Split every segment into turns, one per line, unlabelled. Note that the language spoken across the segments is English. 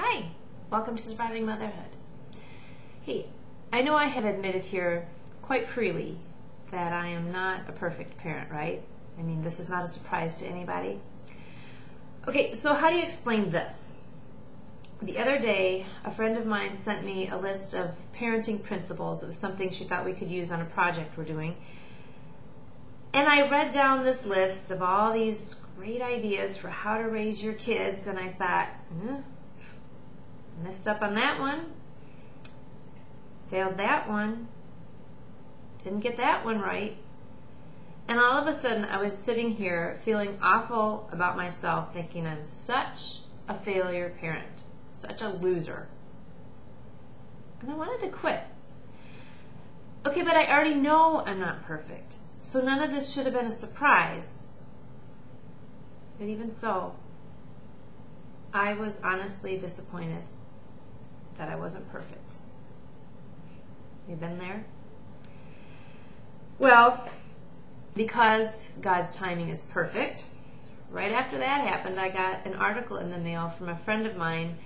Hi, welcome to Surviving Motherhood. Hey, I know I have admitted here quite freely that I am not a perfect parent, right? I mean, this is not a surprise to anybody. Okay, so how do you explain this? The other day, a friend of mine sent me a list of parenting principles. It was something she thought we could use on a project we're doing. And I read down this list of all these great ideas for how to raise your kids, and I thought, messed up on that one, failed that one, didn't get that one right. And all of a sudden I was sitting here feeling awful about myself, thinking I'm such a failure parent, such a loser. And I wanted to quit. Okay, but I already know I'm not perfect, so none of this should have been a surprise. But even so, I was honestly disappointed that I wasn't perfect. You been there? Well, because God's timing is perfect, right after that happened, I got an article in the mail from a friend of mine.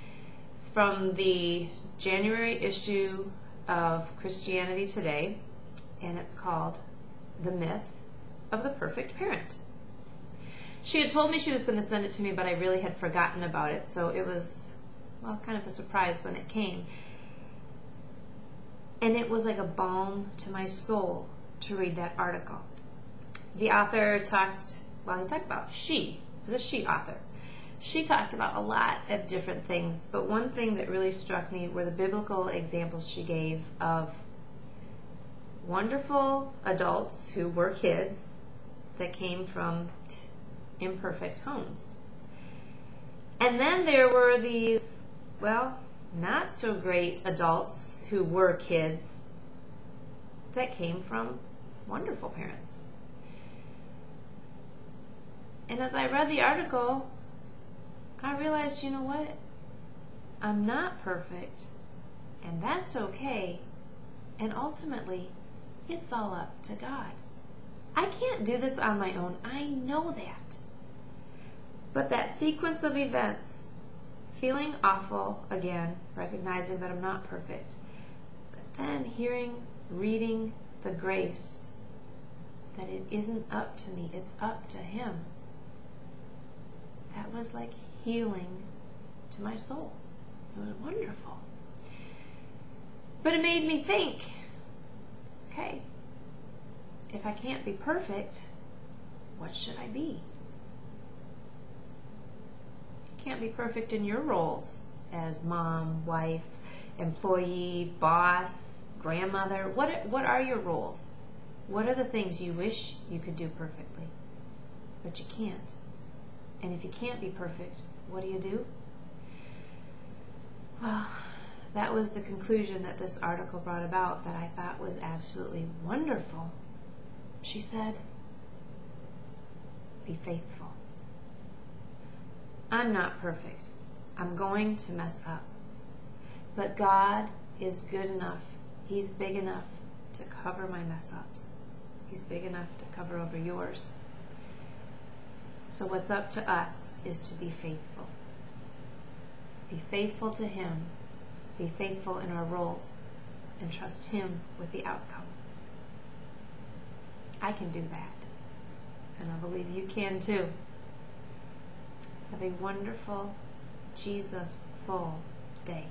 It's from the January issue of Christianity Today, and it's called The Myth of the Perfect Parent. She had told me she was going to send it to me, but I really had forgotten about it, so it was, well, kind of a surprise when it came. And it was like a balm to my soul to read that article. The author she was a she author. She talked about a lot of different things, but one thing that really struck me were the biblical examples she gave of wonderful adults who were kids that came from imperfect homes. And then there were these, well, not so great adults who were kids that came from wonderful parents. And as I read the article, I realized, you know what? I'm not perfect, and that's okay. And ultimately, it's all up to God. I can't do this on my own. I know that. But that sequence of events, feeling awful again, recognizing that I'm not perfect, but then reading the grace that it isn't up to me, it's up to Him. That was like healing to my soul. It was wonderful. But it made me think, okay, if I can't be perfect, what should I be? You can't be perfect in your roles as mom, wife, employee, boss, grandmother. What are your roles? What are the things you wish you could do perfectly, but you can't? And if you can't be perfect, what do? Well, that was the conclusion that this article brought about that I thought was absolutely wonderful. She said, be faithful. I'm not perfect. I'm going to mess up. But God is good enough. He's big enough to cover my mess ups. He's big enough to cover over yours. So what's up to us is to be faithful. Be faithful to Him. Be faithful in our roles and trust Him with the outcome. I can do that. And I believe you can too. Have a wonderful, Jesus-full day.